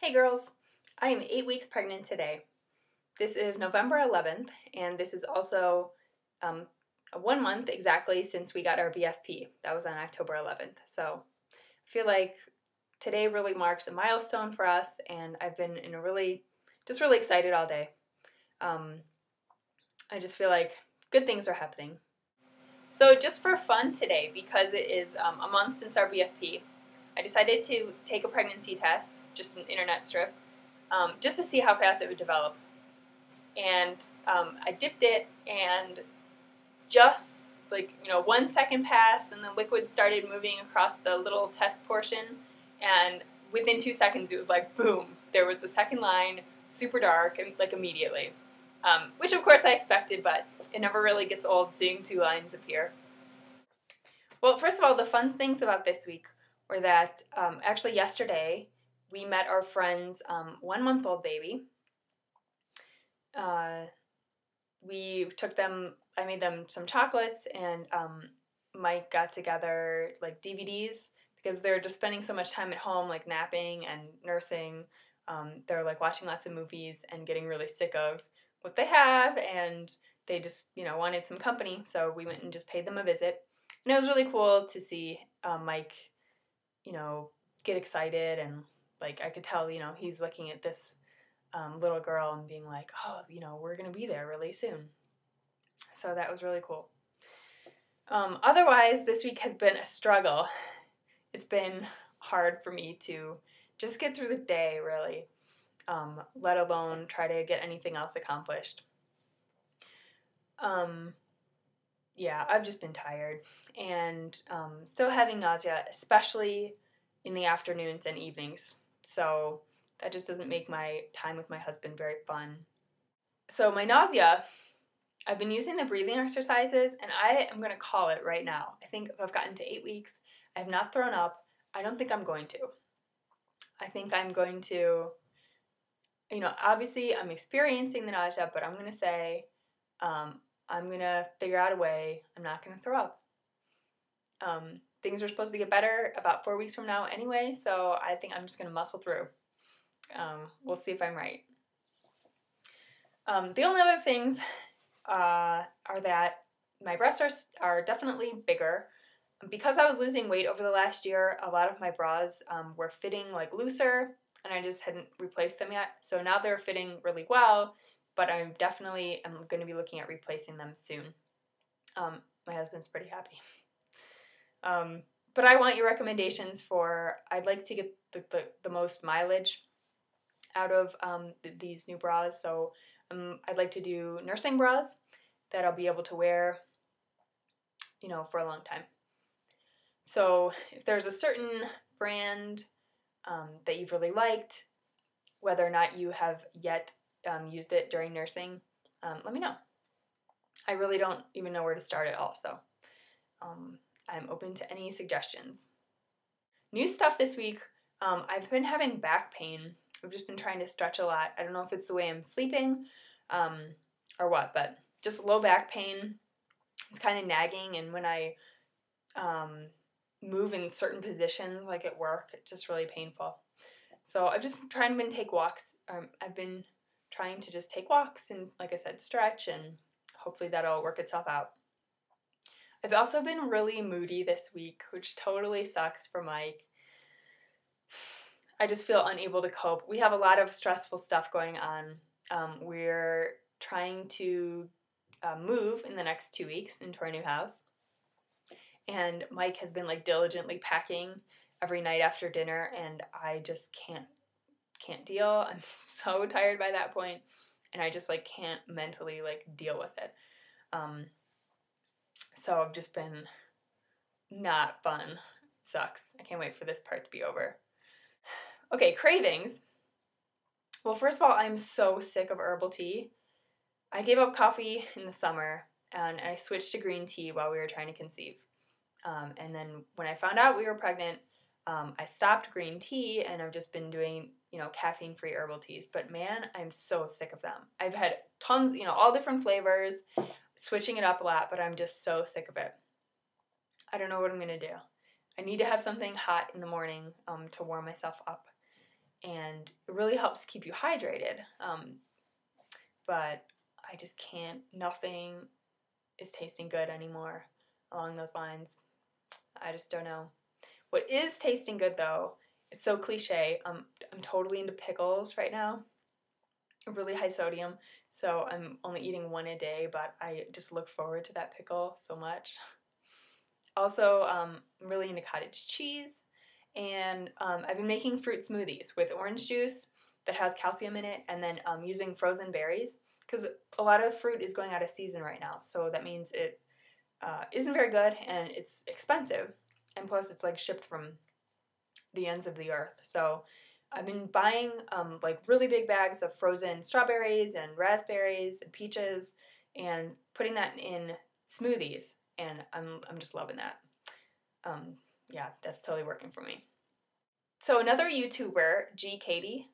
Hey girls, I am 8 weeks pregnant today. This is November 11th, and this is also 1 month exactly since we got our BFP. That was on October 11th. So I feel like today really marks a milestone for us, and I've been in a really excited all day. I just feel like good things are happening. So just for fun today, because it is a month since our BFP, I decided to take a pregnancy test, just an internet strip, just to see how fast it would develop. And I dipped it, and just 1 second passed, and the liquid started moving across the little test portion, and within 2 seconds it was like boom, there was the second line, super dark, and like immediately. Which of course I expected, but it never really gets old seeing 2 lines appear. Well, first of all, the fun things about this week were that actually yesterday we met our friend's 1-month-old baby. We took them, I made them some chocolates, and Mike got together like DVDs because they're just spending so much time at home, like napping and nursing. They're like watching lots of movies and getting really sick of what they have, and they just, wanted some company, so we went and just paid them a visit. And it was really cool to see Mike, get excited, and like I could tell, he's looking at this little girl and being like, oh, we're going to be there really soon. So that was really cool. Otherwise, this week has been a struggle. It's been hard for me to just get through the day, really, let alone try to get anything else accomplished. Yeah, I've just been tired, and still having nausea, especially in the afternoons and evenings. So that just doesn't make my time with my husband very fun. So my nausea, I've been using the breathing exercises, and I am going to call it right now. I think if I've gotten to 8 weeks, I have not thrown up. I don't think I'm going to. I think I'm going to, obviously I'm experiencing the nausea, but I'm going to say I'm going to figure out a way. I'm not going to throw up. Things are supposed to get better about 4 weeks from now anyway, so I think I'm just going to muscle through. We'll see if I'm right. The only other things are that my breasts are definitely bigger. Because I was losing weight over the last year, a lot of my bras were fitting like looser, and I just hadn't replaced them yet. So now they're fitting really well, but I definitely am going to be looking at replacing them soon. My husband's pretty happy. But I want your recommendations for, I'd like to get the most mileage out of these new bras. So I'd like to do nursing bras that I'll be able to wear, for a long time. So if there's a certain brand that you've really liked, whether or not you have yet used it during nursing, let me know. I really don't even know where to start at all, so I'm open to any suggestions. New stuff this week, I've been having back pain. I've just been trying to stretch a lot. I don't know if it's the way I'm sleeping or what, but just low back pain. It's kind of nagging, and when I move in certain positions, like at work, it's just really painful. So I've just been trying to take walks. I've been trying to just take walks and, like I said, stretch, and hopefully that'll work itself out. I've also been really moody this week, which totally sucks for Mike. I just feel unable to cope. We have a lot of stressful stuff going on. We're trying to move in the next 2 weeks into our new house. And Mike has been like diligently packing every night after dinner, and I just can't deal. I'm so tired by that point, and I just like can't mentally like deal with it. So I've just been not fun. It sucks. I can't wait for this part to be over. Okay, cravings. Well, first of all, I'm so sick of herbal tea. I gave up coffee in the summer, and I switched to green tea while we were trying to conceive. And then when I found out we were pregnant, I stopped green tea, and I've just been doing, caffeine-free herbal teas. But man, I'm so sick of them. I've had tons, all different flavors, switching it up a lot, but I'm just so sick of it. I don't know what I'm going to do. I need to have something hot in the morning to warm myself up. and it really helps keep you hydrated. But I just can't, nothing is tasting good anymore along those lines. I just don't know. What is tasting good though, it's so cliche, I'm totally into pickles right now. Really high sodium, so I'm only eating one a day, but I just look forward to that pickle so much. Also, I'm really into cottage cheese, and I've been making fruit smoothies with orange juice that has calcium in it, and then using frozen berries, because a lot of fruit is going out of season right now, so that means it isn't very good and it's expensive, and plus it's like shipped from the ends of the earth. So I've been buying like really big bags of frozen strawberries and raspberries and peaches and putting that in smoothies, and I'm just loving that. Yeah, that's totally working for me. So another YouTuber, G Katie,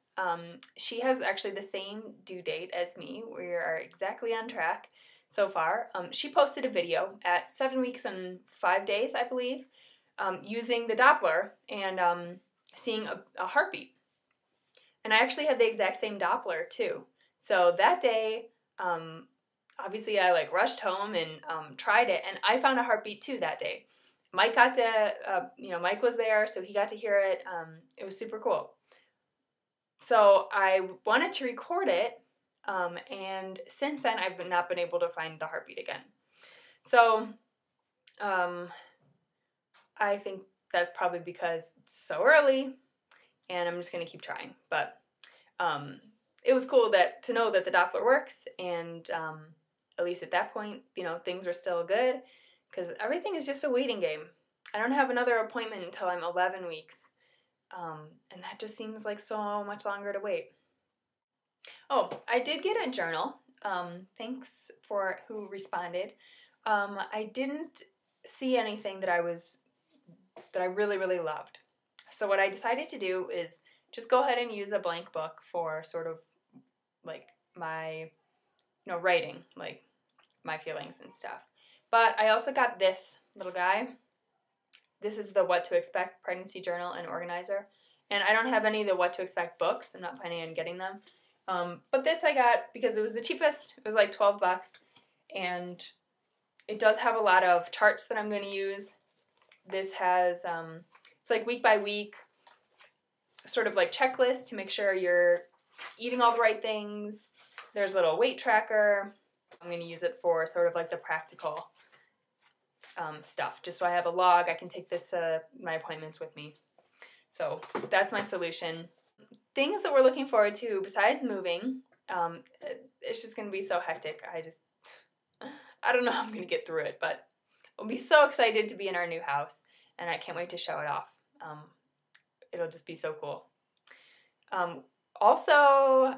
she has actually the same due date as me. We are exactly on track so far. She posted a video at 7 weeks and 5 days, I believe, using the Doppler and seeing a heartbeat. And I actually had the exact same Doppler too. So that day, obviously I like rushed home and tried it, and I found a heartbeat too that day. Mike got to, Mike was there, so he got to hear it. It was super cool. So I wanted to record it, and since then I've not been able to find the heartbeat again. So I think that's probably because it's so early, and I'm just going to keep trying. But it was cool to know that the Doppler works, and at least at that point, things were still good, because everything is just a waiting game. I don't have another appointment until I'm 11 weeks, and that just seems like so much longer to wait. Oh, I did get a journal. Thanks for who responded. I didn't see anything that I really, really loved. So what I decided to do is just go ahead and use a blank book for sort of like my, writing, like my feelings and stuff. But I also got this little guy. This is the What to Expect Pregnancy Journal and Organizer. And I don't have any of the What to Expect books. I'm not planning on getting them. But this I got because it was the cheapest. It was like 12 bucks. And it does have a lot of charts that I'm going to use. This has, it's like week by week, sort of like checklist to make sure you're eating all the right things. There's a little weight tracker. I'm going to use it for sort of like the practical stuff, just so I have a log. I can take this to my appointments with me. So that's my solution. Things that we're looking forward to besides moving, it's just going to be so hectic. I don't know how I'm going to get through it, but I'll be so excited to be in our new house, and I can't wait to show it off. It'll just be so cool. Also,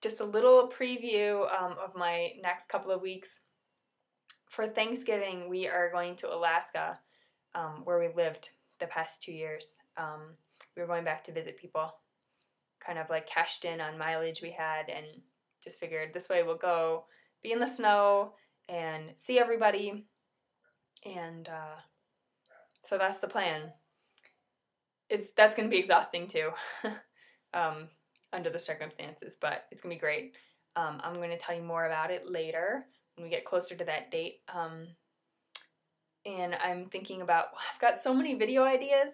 just a little preview of my next couple of weeks. For Thanksgiving, we are going to Alaska, where we lived the past 2 years. We were going back to visit people, kind of like cashed in on mileage we had, and just figured this way we'll go be in the snow and see everybody. And so that's the plan. That's going to be exhausting too, under the circumstances, but it's going to be great. I'm going to tell you more about it later when we get closer to that date. And I'm thinking about, I've got so many video ideas,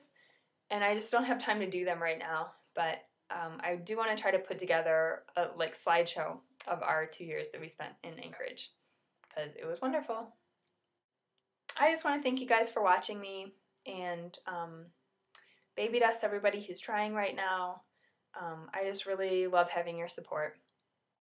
and I just don't have time to do them right now. But I do want to try to put together a slideshow of our 2 years that we spent in Anchorage, because it was wonderful. I just want to thank you guys for watching me, and baby dust everybody who's trying right now. I just really love having your support.